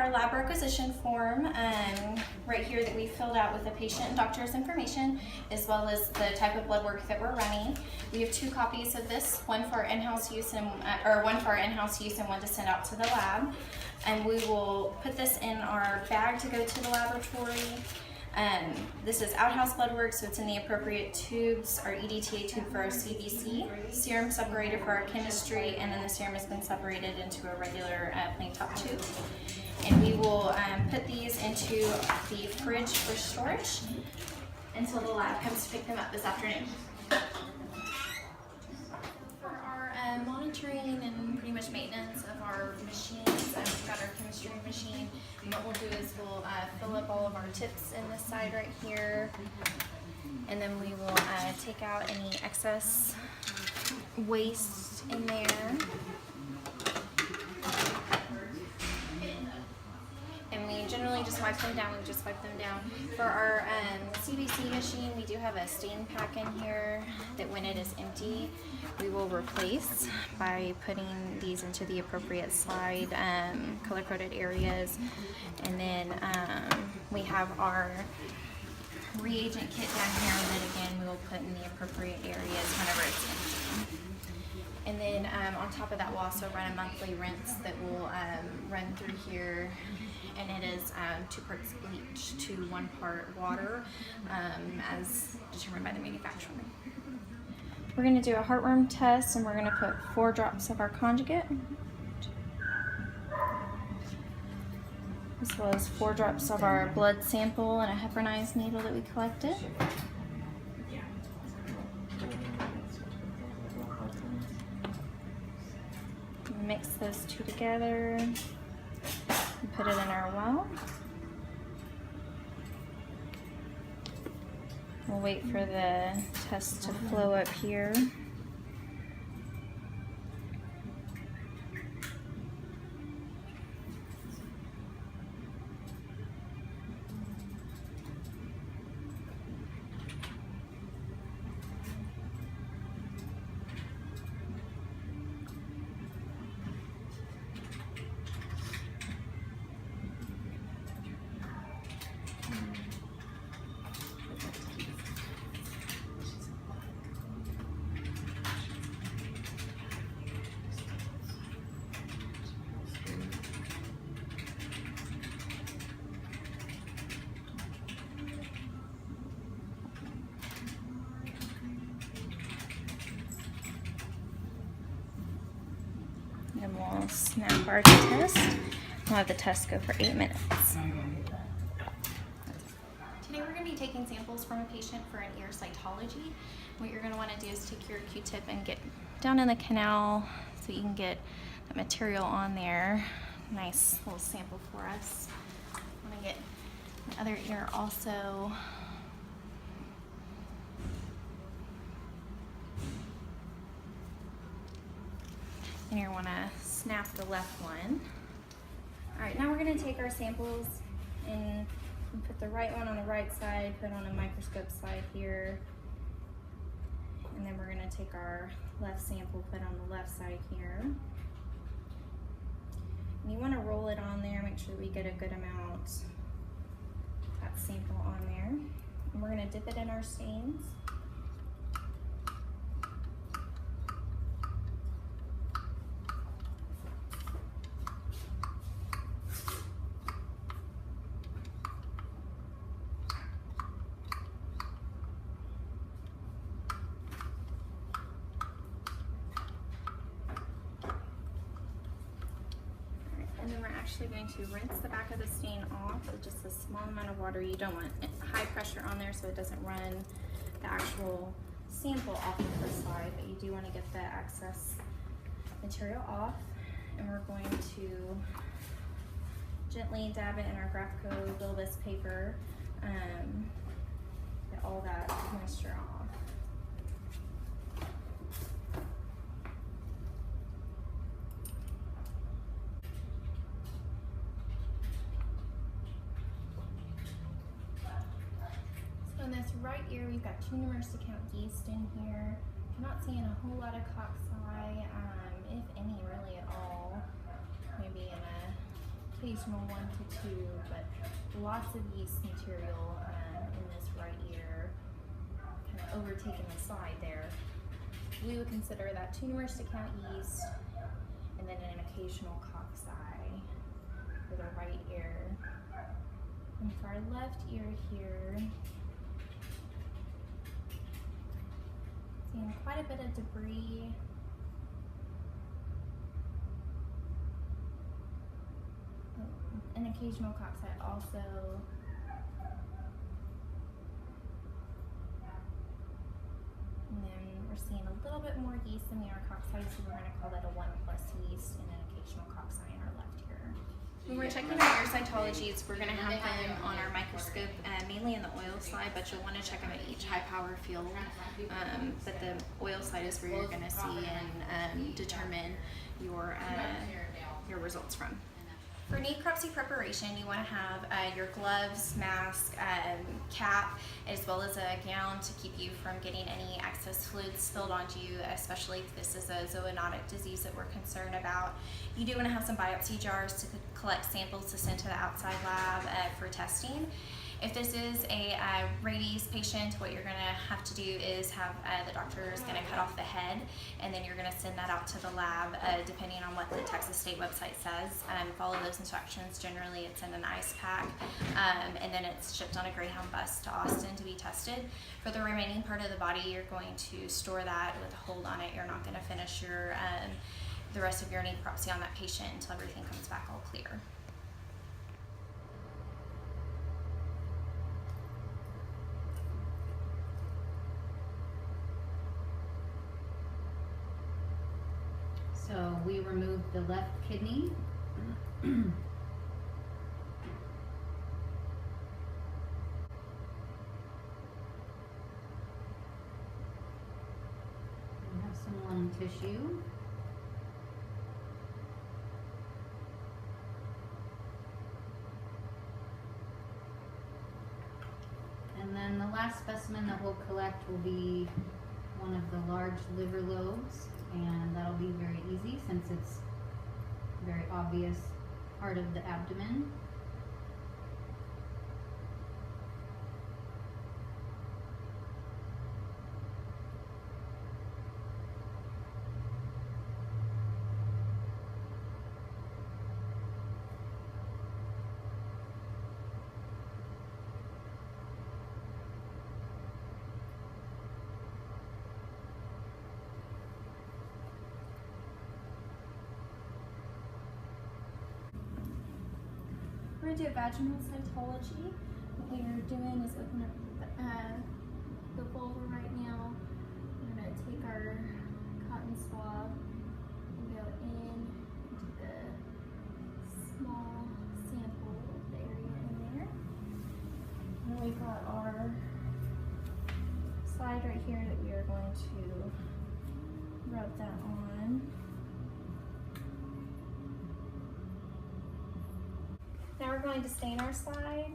our lab requisition form right here that we filled out with the patient and doctor's information, as well as the type of blood work that we're running. We have 2 copies of this, one for our in-house use and one to send out to the lab. And we will put this in our bag to go to the laboratory. This is outhouse blood work, so it's in the appropriate tubes, our EDTA tube for our CBC, serum separator for our chemistry, and then the serum has been separated into a regular plain top tube. And we will put these into the fridge for storage until the lab comes to pick them up this afternoon. For our monitoring and pretty much maintenance of our machines, we've got our chemistry machine, and what we'll do is we'll fill up all of our tips in this side right here, and then we will take out any excess waste in there. And we generally just wipe them down. For our CBC machine, we do have a stain pack in here that when it is empty, we will replace by putting these into the appropriate slide, color-coded areas. And then we have our reagent kit down here that again we will put in the appropriate areas whenever it's empty. And then on top of that, we'll also run a monthly rinse that will run through here, and it is 2 parts bleach to 1 part water, as determined by the manufacturer. We're going to do a heartworm test, and we're going to put 4 drops of our conjugate, as well as 4 drops of our blood sample and a heparinized needle that we collected. Mix those 2 together and put it in our well. We'll wait for the test to flow up here. And we'll snap our test. We'll have the test go for 8 minutes. Today we're going to be taking samples from a patient for an ear cytology. What you're going to want to do is take your Q-tip and get down in the canal so you can get the material on there. Nice little sample for us. I'm going to get the other ear also. And you want to snap the left one. All right, now we're going to take our samples and put the right one on the right side, put on a microscope slide here. And then we're going to take our left sample, put on the left side here. And you want to roll it on there, make sure we get a good amount of that sample on there. And we're going to dip it in our stains. And then we're actually going to rinse the back of the stain off with just a small amount of water. You don't want high pressure on there so it doesn't run the actual sample off of the slide, but you do want to get the excess material off. And we're going to gently dab it in our Graphico Bilbus paper, get all that moisture off. So in this right ear, we've got 2 numerous account yeast in here. I'm not seeing a whole lot of cocci, if any really at all. Maybe in a occasional 1 to 2, but lots of yeast material in this right ear, kind of overtaking the slide there. We would consider that 2 numerous account yeast, and then an occasional cocci for the right ear. And for our left ear here, seeing quite a bit of debris. An occasional cocci also. And then we're seeing a little bit more yeast than we are cocci, so we're going to call that a 1+ yeast and an occasional cocci in our left ear. When we're checking our ear cytologies, we're going to have them on our microscope, mainly in the oil slide, but you'll want to check them at each high power field. But the oil slide is where you're going to see and determine your results from. For necropsy preparation, you want to have your gloves, mask, cap, as well as a gown to keep you from getting any excess fluids spilled onto you, especially if this is a zoonotic disease that we're concerned about. You do want to have some biopsy jars to collect samples to send to the outside lab for testing. If this is a rabies patient, what you're going to have to do is have the doctor is going to cut off the head, and then you're going to send that out to the lab depending on what the Texas State website says. Follow those instructions. Generally, it's in an ice pack, and then it's shipped on a Greyhound bus to Austin to be tested. For the remaining part of the body, you're going to store that with a hold on it. You're not going to finish your the rest of your necropsy on that patient until everything comes back all clear. So we removed the left kidney. We have some lung tissue. And then the last specimen that we'll collect will be one of the large liver lobes, and that'll be very easy since it's a very obvious part of the abdomen. We're going to do a vaginal cytology. What we are doing is open up the vulva right now. We're going to take our cotton swab and go in into the small sample area in there. And we've got our slide right here that we are going to rub that on. Now we're going to stain our slide.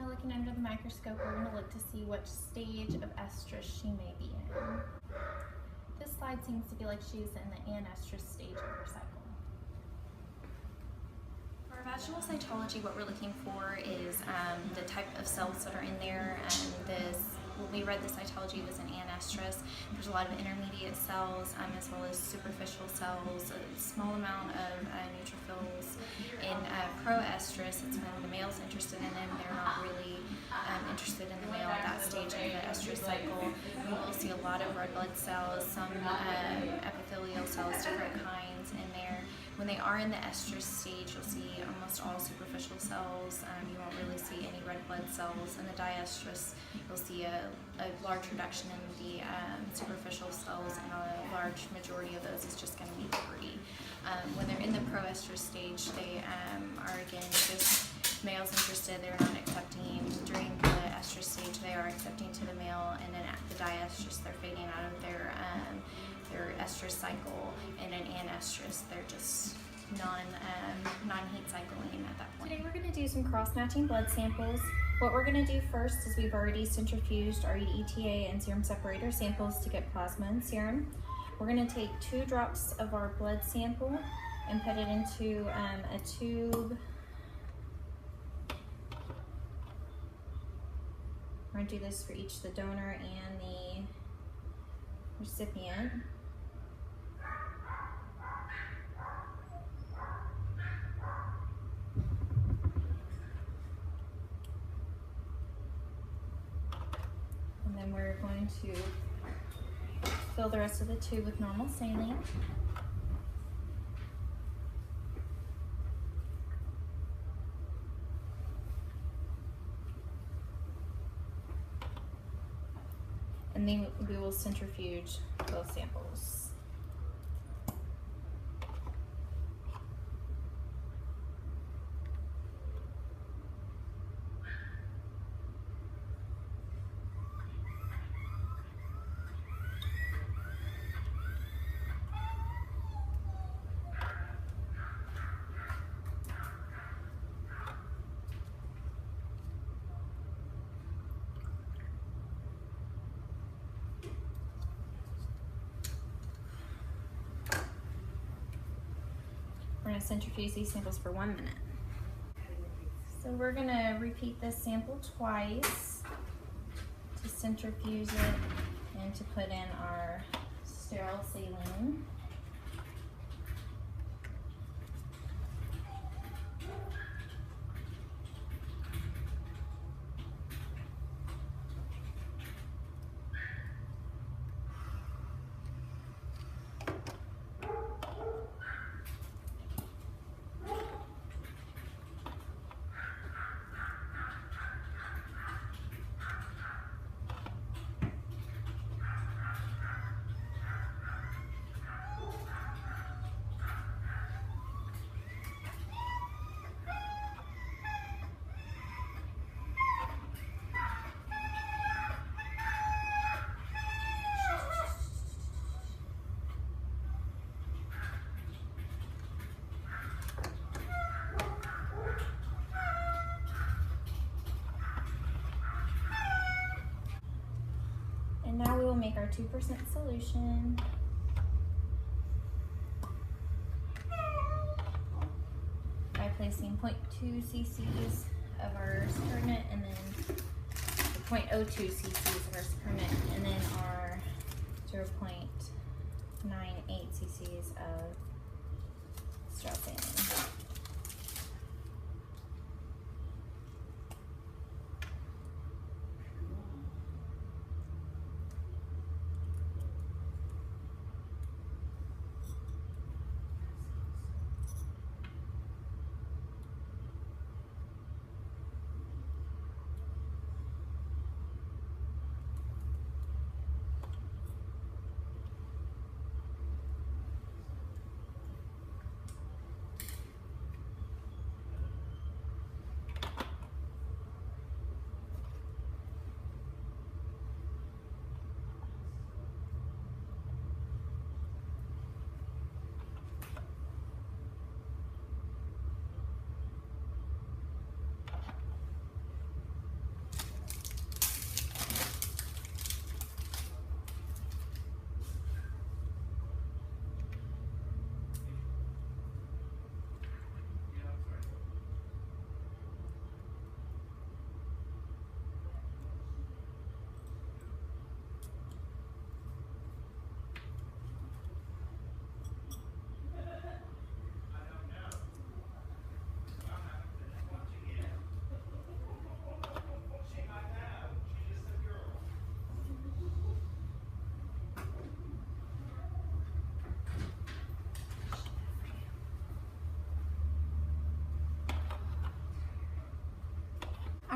Looking under the microscope, we're going to look to see which stage of estrus she may be in. This slide seems to be like she's in the anestrus stage of her cycle. For our vaginal cytology, what we're looking for is the type of cells that are in there, and when we read the cytology, it was an anestrus. There's a lot of intermediate cells as well as superficial cells, a small amount of neutrophils. In proestrus, it's when the male's interested in them. They're not really interested in the male at that stage of the estrus cycle. We will see a lot of red blood cells, some epithelial cells, different kinds in there. When they are in the estrus stage, you'll see almost all superficial cells. You won't really see any red blood cells. In the diestrus, you'll see a large reduction in the superficial cells, and a large majority of those is just going to be debris. When they're in the proestrus stage, they are again just males interested. They're not accepting. During the estrus stage, they are accepting to the male, and then at the diestrus, they're fading out of their estrus cycle, and in anestrus, they're just non-heat cycling at that point. Today we're going to do some cross-matching blood samples. What we're going to do first is we've already centrifuged our ETA and serum separator samples to get plasma and serum. We're going to take 2 drops of our blood sample and put it into a tube. We're going to do this for each the donor and the recipient. And then we're going to fill the rest of the tube with normal saline. And then we will centrifuge both samples. We're going to centrifuge these samples for 1 minute. So we're going to repeat this sample twice to centrifuge it and to put in our sterile saline. And now we will make our 2% solution. By placing 0.2 cc's of our spironate and then 0.02 cc's of our spironate, and then our 0.98 cc's of sterile saline.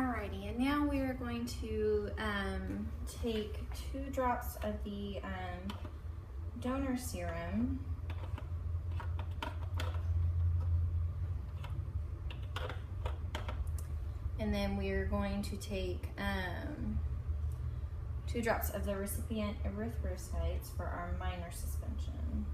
Alrighty, and now we are going to take 2 drops of the donor serum. And then we are going to take 2 drops of the recipient erythrocytes for our minor suspension.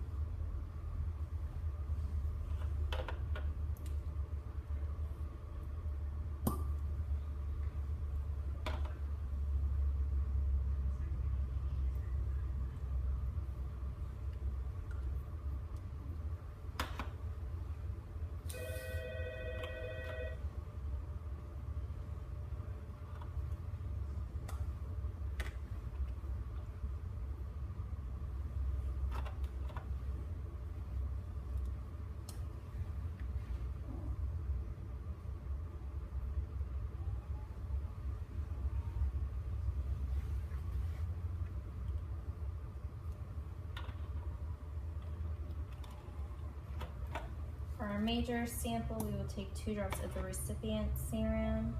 For our major sample, we will take 2 drops of the recipient serum,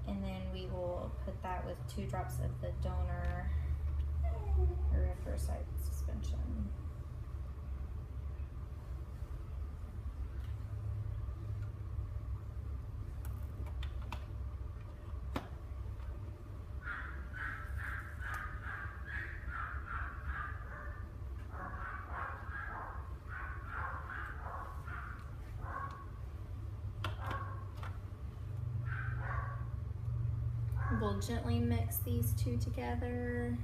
and then we will put that with 2 drops of the donor erythrocyte suspension. We'll gently mix these 2 together.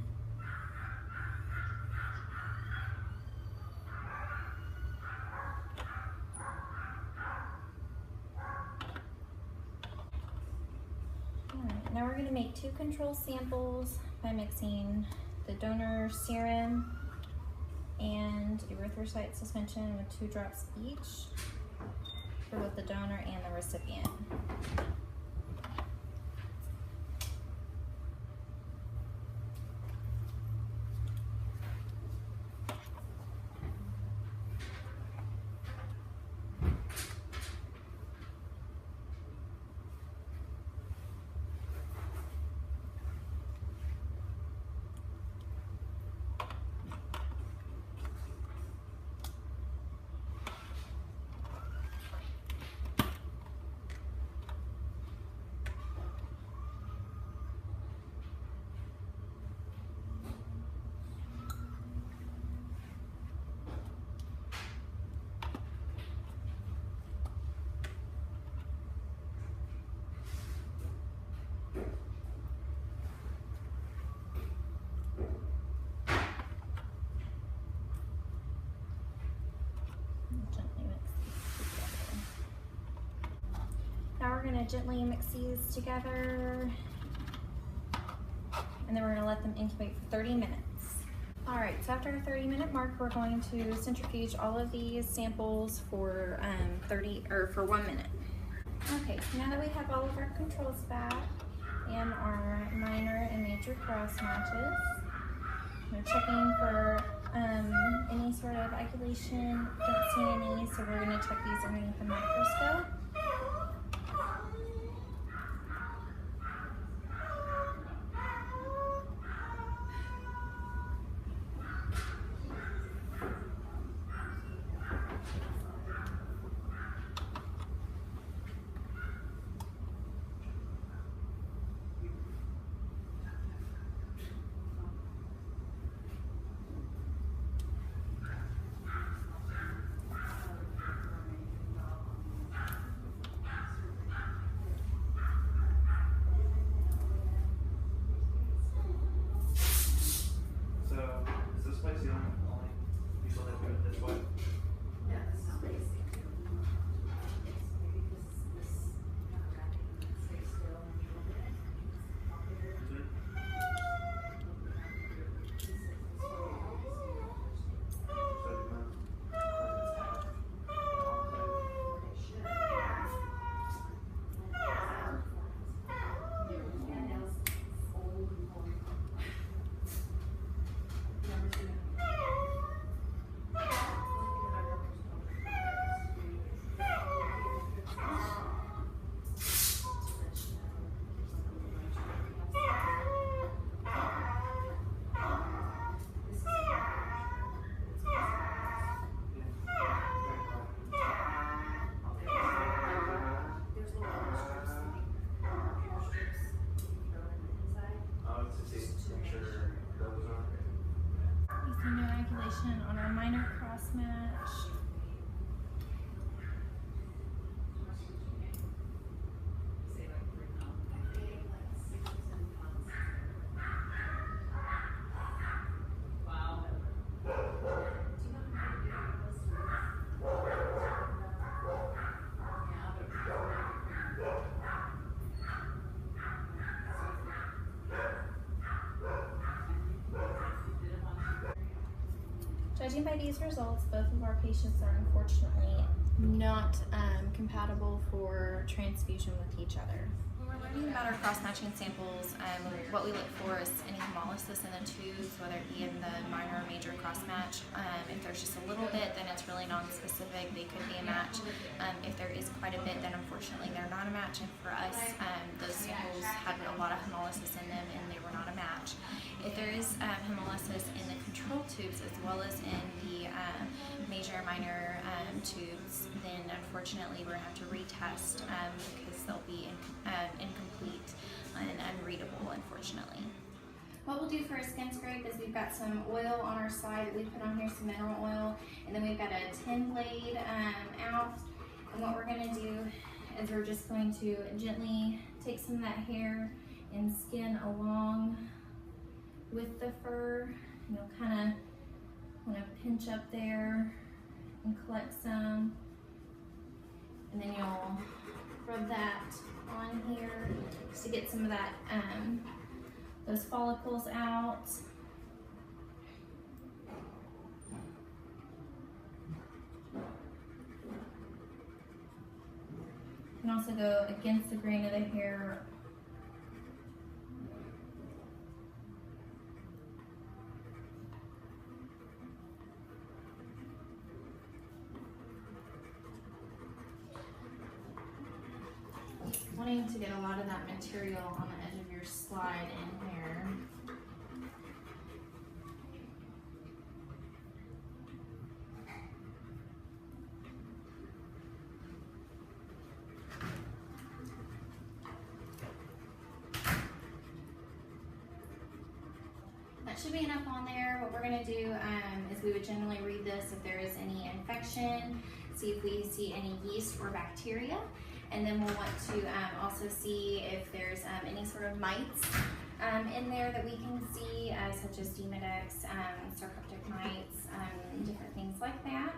Alright, now we're going to make 2 control samples by mixing the donor serum and erythrocyte suspension with 2 drops each for both the donor and the recipient. Now we're going to gently mix these together, and then we're going to let them incubate for 30 minutes. Alright, so after our 30-minute mark, we're going to centrifuge all of these samples for 1 minute. Okay, so now that we have all of our controls back and our minor and major cross matches, we're checking for any sort of acylation. Don't see any, so we're going to check these underneath the microscope. We see no coagulation on our minor cross match. Judging by these results, both of our patients are unfortunately not compatible for transfusion with each other. When we're learning about our cross-matching samples, what we look for is any hemolysis in the tubes, whether it be in the minor or major cross-match. If there's just a little bit, then it's really non-specific. They could be a match. If there is quite a bit, then unfortunately they're not a match. And for us, those samples had a lot of hemolysis in them and they were not a match. If there is hemolysis in the control tubes as well as in the major and minor tubes, then unfortunately we're going to have to retest because they'll be incomplete and unreadable, unfortunately. What we'll do for a skin scrape is we've got some oil on our side that we put on here, some mineral oil, and then we've got a 10 blade out. And what we're going to do is we're just going to gently take some of that hair and skin along with the fur. You'll kind of want to pinch up there and collect some, and then you'll rub that on here just to get some of that those follicles out. You can also go against the grain of the hair. Wanting to get a lot of that material on the edge of your slide in here. That should be enough on there. What we're going to do is we would generally read this if there is any infection, see if we see any yeast or bacteria. And then we'll want to also see if there's any sort of mites in there that we can see, such as Demodex, sarcoptic mites, different things like that.